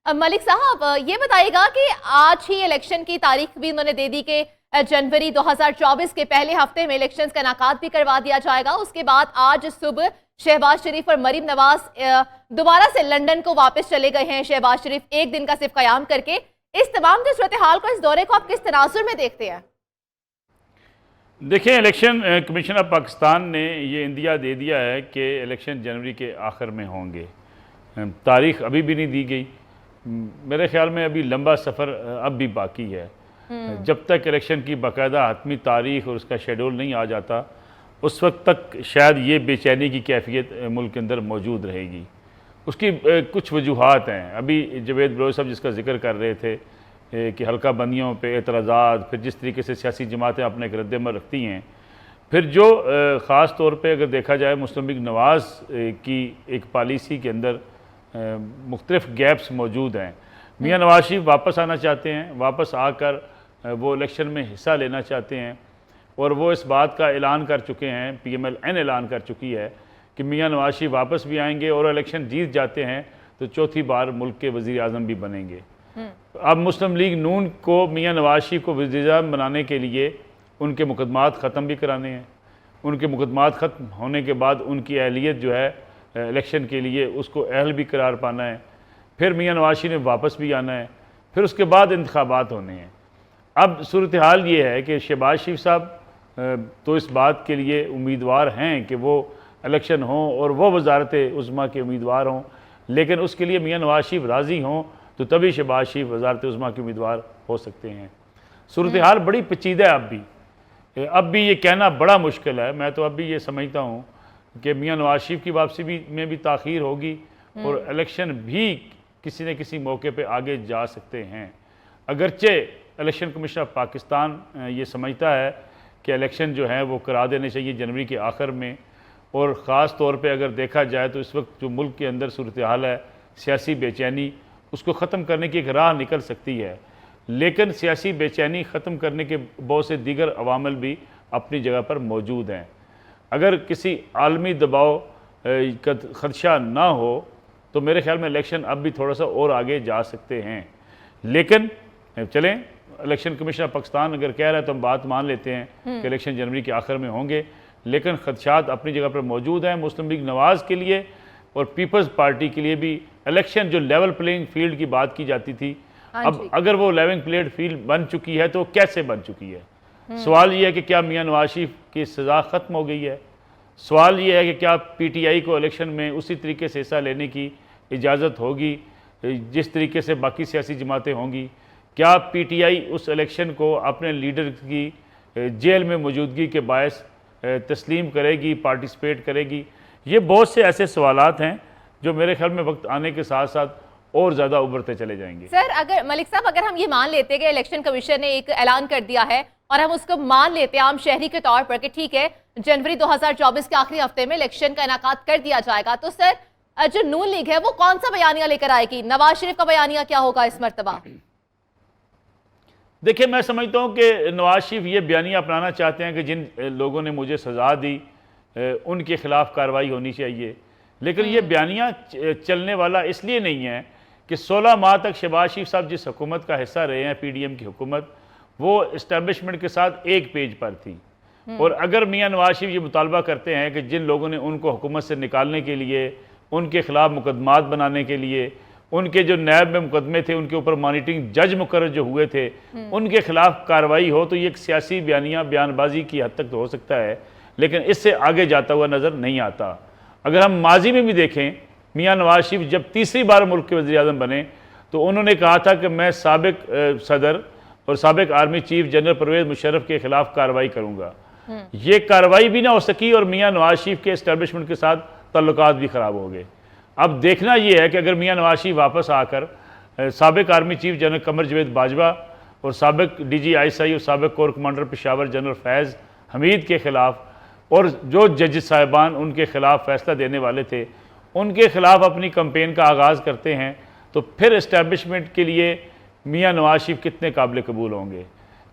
मलिक साहब, ये बताइएगा कि आज ही इलेक्शन की तारीख भी उन्होंने दे दी कि जनवरी 2024 के पहले हफ्ते में इलेक्शंस का इनेकाद भी करवा दिया जाएगा। उसके बाद आज सुबह शहबाज शरीफ और मरीम नवाज दोबारा से लंदन को वापस चले गए हैं। शहबाज शरीफ एक दिन का सिर्फ क़याम करके। इस तमाम जो सूरत हाल को, इस दौरे को आप किस तनाजुर में देखते हैं? देखिए, इलेक्शन कमीशन ऑफ पाकिस्तान ने ये इंदिया दे दिया है कि इलेक्शन जनवरी के आखिर में होंगे। तारीख अभी भी नहीं दी गई। मेरे ख्याल में अभी लंबा सफ़र अब भी बाकी है। जब तक इलेक्शन की बाकायदा हतमी तारीख और उसका शेड्यूल नहीं आ जाता, उस वक्त तक शायद ये बेचैनी की कैफियत मुल्क के अंदर मौजूद रहेगी। उसकी कुछ वजूहात हैं। अभी जवेद बलोच साहब जिसका जिक्र कर रहे थे कि हल्का बंदियों पे एतराज़ात, फिर जिस तरीके से सियासी जमातें अपने एक रद्द-ए-अमल रखती हैं, फिर जो ख़ास तौर पे अगर देखा जाए मुस्लिम लीग नवाज़ की एक पॉलिसी के अंदर मुख्तलिफ गैप्स मौजूद हैं। मियाँ नवाज शरीफ वापस आना चाहते हैं, वापस आकर वो इलेक्शन में हिस्सा लेना चाहते हैं और वो इस बात का ऐलान कर चुके हैं, PMLN ऐलान कर चुकी है कि मियाँ नवाज शरीफ वापस भी आएंगे और इलेक्शन जीत जाते हैं तो चौथी बार मुल्क के वज़ीर आज़म भी बनेंगे। अब मुस्लिम लीग नून को मियाँ नवाज शरीफ को वज़ीर आज़म बनाने के लिए उनके मुकदमात ख़त्म भी कराने हैं। उनके मुकदमात ख़त्म होने के बाद उनकी अहलियत जो है इलेक्शन के लिए उसको अहल भी करार पाना है। फिर मियाँ नवाज शरीफ ने वापस भी आना है, फिर उसके बाद इंतखाबात होने हैं। अब सूरत हाल ये है कि शहबाज शरीफ साहब तो इस बात के लिए उम्मीदवार हैं कि वो इलेक्शन हों और वो वज़ारत उज़्मा के उम्मीदवार हों, लेकिन उसके लिए मियाँ नवाज शरीफ राज़ी हों तो तभी शहबाज शरीफ वज़ारत उज़्मा के उम्मीदवार हो सकते हैं। सूरत हाल बड़ी पेचीदा है। अब भी ये कहना बड़ा मुश्किल है। मैं तो अब भी ये समझता हूँ कि मियाँ नवाज शरीफ की वापसी में भी ताख़ीर होगी और इलेक्शन भी किसी न किसी मौके पे आगे जा सकते हैं। अगरचे इलेक्शन कमीशन ऑफ पाकिस्तान ये समझता है कि इलेक्शन जो है वो करा देने चाहिए जनवरी के आखिर में, और ख़ास तौर पे अगर देखा जाए तो इस वक्त जो मुल्क के अंदर सूरत हाल है, सियासी बेचैनी, उसको ख़त्म करने की एक राह निकल सकती है। लेकिन सियासी बेचैनी ख़त्म करने के बहुत से दीगर अवामिल भी अपनी जगह पर मौजूद हैं। अगर किसी आलमी दबाव का ख़दशा ना हो तो मेरे ख्याल में इलेक्शन अब भी थोड़ा सा और आगे जा सकते हैं। लेकिन चलें, इलेक्शन कमीशन ऑफ पाकिस्तान अगर कह रहा है तो हम बात मान लेते हैं कि इलेक्शन जनवरी के आखिर में होंगे, लेकिन ख़दशात अपनी जगह पर मौजूद हैं। मुस्लिम लीग नवाज़ के लिए और पीपल्स पार्टी के लिए भी इलेक्शन जो लेवल प्लेइंग फील्ड की बात की जाती थी, अब अगर वो लेवल प्लेइंग फील्ड बन चुकी है तो कैसे बन चुकी है? सवाल ये है कि क्या मियाँ नवाज शरीफ की सज़ा ख़त्म हो गई है? सवाल ये है कि क्या PTI को इलेक्शन में उसी तरीके से हिस्सा लेने की इजाज़त होगी जिस तरीके से बाकी सियासी जमातें होंगी? क्या PTI उस इलेक्शन को अपने लीडर की जेल में मौजूदगी के बायस तस्लीम करेगी, पार्टिसिपेट करेगी? ये बहुत से ऐसे सवालात हैं जो मेरे ख्याल में वक्त आने के साथ साथ और ज़्यादा उभरते चले जाएंगे। सर, अगर मलिक साहब, अगर हम ये मान लेते हैं कि इलेक्शन कमीशन ने एक ऐलान कर दिया है और हम उसको मान लेते हैं आम शहरी के तौर पर कि ठीक है, जनवरी 2024 के आखिरी हफ्ते में इलेक्शन का इनेकाद कर दिया जाएगा, तो सर जो नून लीग है वो कौन सा बयानिया लेकर आएगी? नवाज शरीफ का बयानिया क्या होगा इस मरतबा? देखिए, मैं समझता हूँ कि नवाज शरीफ ये बयानिया अपनाना चाहते हैं कि जिन लोगों ने मुझे सज़ा दी उनके खिलाफ कार्रवाई होनी चाहिए। लेकिन ये बयानिया चलने वाला इसलिए नहीं है कि 16 माह तक शहबाज शरीफ साहब जिस हुकूमत का हिस्सा रहे हैं, PDM की हुकूमत, वो इस्टेब्लिशमेंट के साथ एक पेज पर थी। और अगर मियाँ नवाज शरीफ ये मुतालबा करते हैं कि जिन लोगों ने उनको हुकूमत से निकालने के लिए, उनके खिलाफ मुकदमात बनाने के लिए, उनके जो नैब में मुकदमे थे, उनके ऊपर मॉनिटरिंग जज मुकर्रर जो हुए थे, उनके खिलाफ कार्रवाई हो, तो ये एक सियासी बयानबाजी की हद तक तो हो सकता है, लेकिन इससे आगे जाता हुआ नज़र नहीं आता। अगर हम माजी में भी देखें, मियाँ नवाज शरीफ जब तीसरी बार मुल्क के वज़ीर आज़म बने तो उन्होंने कहा था कि मैं साबिक सदर और साबिक army chief general Pervez Musharraf के खिलाफ कार्रवाई करूँगा। ये कार्रवाई भी ना हो सकी और मियाँ नवाज शरीफ के इस्टेब्लिशमेंट के साथ ताल्लुकात भी ख़राब हो गए। अब देखना ये है कि अगर मियाँ नवाज शरीफ वापस आकर साबिक आर्मी चीफ जनरल कमर जवेद बाजवा और साबिक DGI और साबिक कोर कमांडर पेशावर जनरल फैज़ हमीद के ख़िलाफ़ और जो जज साहिबान उनके ख़िलाफ़ फ़ैसला देने वाले थे उनके ख़िलाफ़ अपनी कंपेन का आगाज़ करते हैं, तो फिर इस्टेब्लिशमेंट के लिए मियाँ नवाज शरीफ कितने काबिल कबूल होंगे?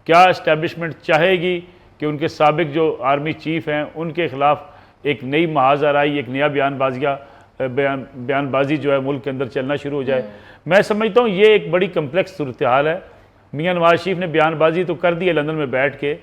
क्या इस्टेब्लिशमेंट चाहेगी कि उनके साबिक जो आर्मी चीफ़ हैं उनके ख़िलाफ़ एक नई महाज़ आराई, एक नया बयानबाजिया बयानबाजी जो है मुल्क के अंदर चलना शुरू हो जाए। मैं समझता हूँ ये एक बड़ी कम्प्लेक्स सूरत हाल है। मियाँ नवाज शरीफ ने बयानबाजी तो कर दी है लंदन में बैठ के,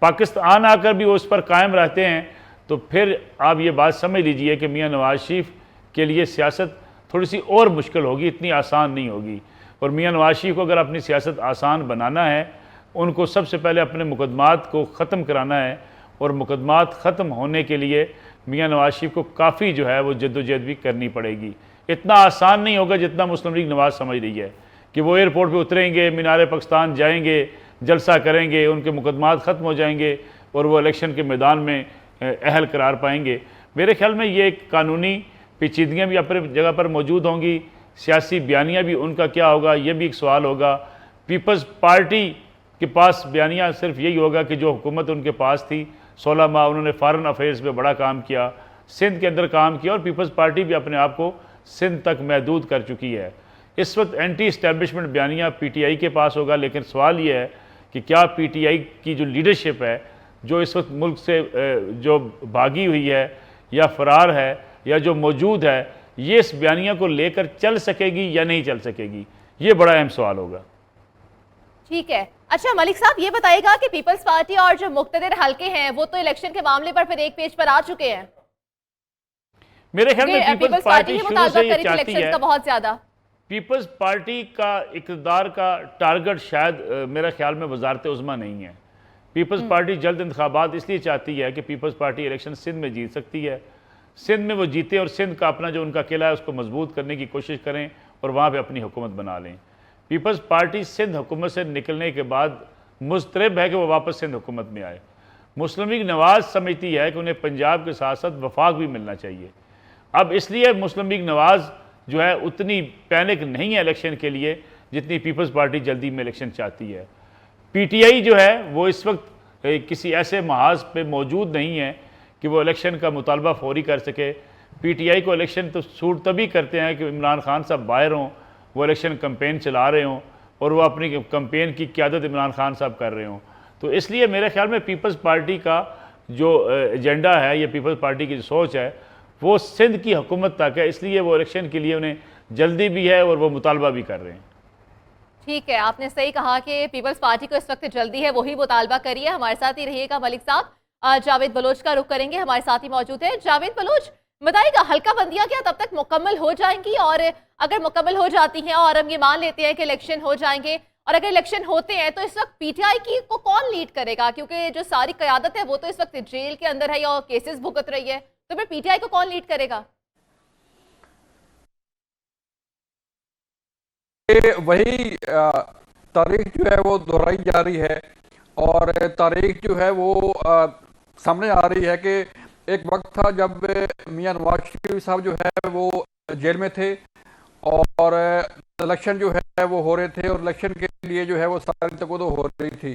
पाकिस्तान आकर भी वो उस पर कायम रहते हैं, तो फिर आप ये बात समझ लीजिए कि मियाँ नवाज शरीफ के लिए सियासत थोड़ी सी और मुश्किल होगी, इतनी आसान नहीं होगी। और मियाँ नवाज शरीफ को अगर अपनी सियासत आसान बनाना है, उनको सबसे पहले अपने मुकदमात को ख़त्म कराना है, और मुकदमात ख़त्म होने के लिए मियाँ नवाज शरीफ को काफ़ी जो है वो जद्दोजहद भी करनी पड़ेगी। इतना आसान नहीं होगा जितना मुस्लिम लीग नवाज समझ रही है कि वो एयरपोर्ट पे उतरेंगे, मीनार पाकिस्तान जाएंगे, जलसा करेंगे, उनके मुकदमात ख़त्म हो जाएंगे और वो इलेक्शन के मैदान में अहल करार पाएंगे। मेरे ख्याल में ये कानूनी पेचीदगियाँ भी अपनी जगह पर मौजूद होंगी, सियासी बयानियाँ भी उनका क्या होगा ये भी एक सवाल होगा। पीपल्स पार्टी के पास बयानिया सिर्फ यही होगा कि जो हुकूमत उनके पास थी 16 माह उन्होंने फ़ॉरेन अफेयर्स में बड़ा काम किया, सिंध के अंदर काम किया, और पीपल्स पार्टी भी अपने आप को सिंध तक महदूद कर चुकी है। इस वक्त एंटी इस्टेब्लिशमेंट बयानिया पीटीआई के पास होगा, लेकिन सवाल ये है कि क्या पीटीआई की जो लीडरशिप है, जो इस वक्त मुल्क से जो भागी हुई है या फ़रार है या जो मौजूद है, ये इस बयानिया को लेकर चल सकेगी या नहीं चल सकेगी, ये बड़ा अहम सवाल होगा। ठीक है। अच्छा मलिक साहब, ये बताइएगा कि पीपल्स पार्टी और जो मुक्तदिर हल्के हैं वो तो इलेक्शन के मामले पर फिर एक पेज पर आ चुके हैं। मेरे ख्याल में पीपल्स पार्टी शुरू से ये चाहती है, बहुत ज्यादा पीपल्स पार्टी का इक़्तिदार का टारगेट शायद मेरे ख्याल में वजारत उज़्मा नहीं है। पीपल्स पार्टी जल्द इंतखाबात इसलिए चाहती है कि पीपल्स पार्टी इलेक्शन सिंध में जीत सकती है, सिंध में वो जीते और सिंध का अपना जो उनका किला है उसको मजबूत करने की कोशिश करें और वहाँ पे अपनी हुकूमत बना लें। पीपल्स पार्टी सिंध हुकूमत से निकलने के बाद मुस्तरब है कि वो वापस सिंध हुकूमत में आए। मुस्लिम लीग नवाज समझती है कि उन्हें पंजाब के साथ साथ वफाक भी मिलना चाहिए। अब इसलिए मुस्लिम लीग नवाज जो है उतनी पैनिक नहीं है इलेक्शन के लिए जितनी पीपल्स पार्टी जल्दी में इलेक्शन चाहती है। पीटीआई जो है वो इस वक्त किसी ऐसे महाज पे मौजूद नहीं है कि वो इलेक्शन का मुतालबा फौरी कर सके। पीटीआई को इलेक्शन तो सूट तभी करते हैं कि इमरान खान साहब बाहर हों, वो इलेक्शन कैंपेन चला रहे हों और वो अपनी कैंपेन की क़यादत इमरान खान साहब कर रहे हों। तो इसलिए मेरे ख्याल में पीपल्स पार्टी का जो एजेंडा है या पीपल्स पार्टी की जो सोच है वो सिंध की हुकूमत तक है, इसलिए वो इलेक्शन के लिए उन्हें जल्दी भी है और वो मुतालबा भी कर रहे हैं। ठीक है, आपने सही कहा कि पीपल्स पार्टी को इस वक्त जल्दी है, वही मुतालबा करिए। हमारे साथ ही रहिएगा मलिक साहब। जावेद बलोच का रुख करेंगे, हमारे साथ ही मौजूद है। जावेद बलोच, बताइएगा हल्का बंदियां क्या तब तक मुकम्मल हो जाएंगी, और अगर मुकम्मल हो जाती हैं और हम ये मान लेते हैं कि इलेक्शन हो जाएंगे, और अगर इलेक्शन होते हैं तो इस वक्त पीटीआई की को कौन लीड करेगा? क्योंकि जो सारी क़यादत है वो तो इस वक्त जेल के अंदर है या केसेस भुगत रही है, तो फिर पीटीआई को कौन लीड करेगा? वही तारीख जो है वो दोहराई जा रही है, और तारीख जो है वो सामने आ रही है कि एक वक्त था जब मियां नवाज शरीफ साहब जो है वो जेल में थे और इलेक्शन जो है वो हो रहे थे, और इलेक्शन के लिए जो है वो सारी तकदो हो रही थी।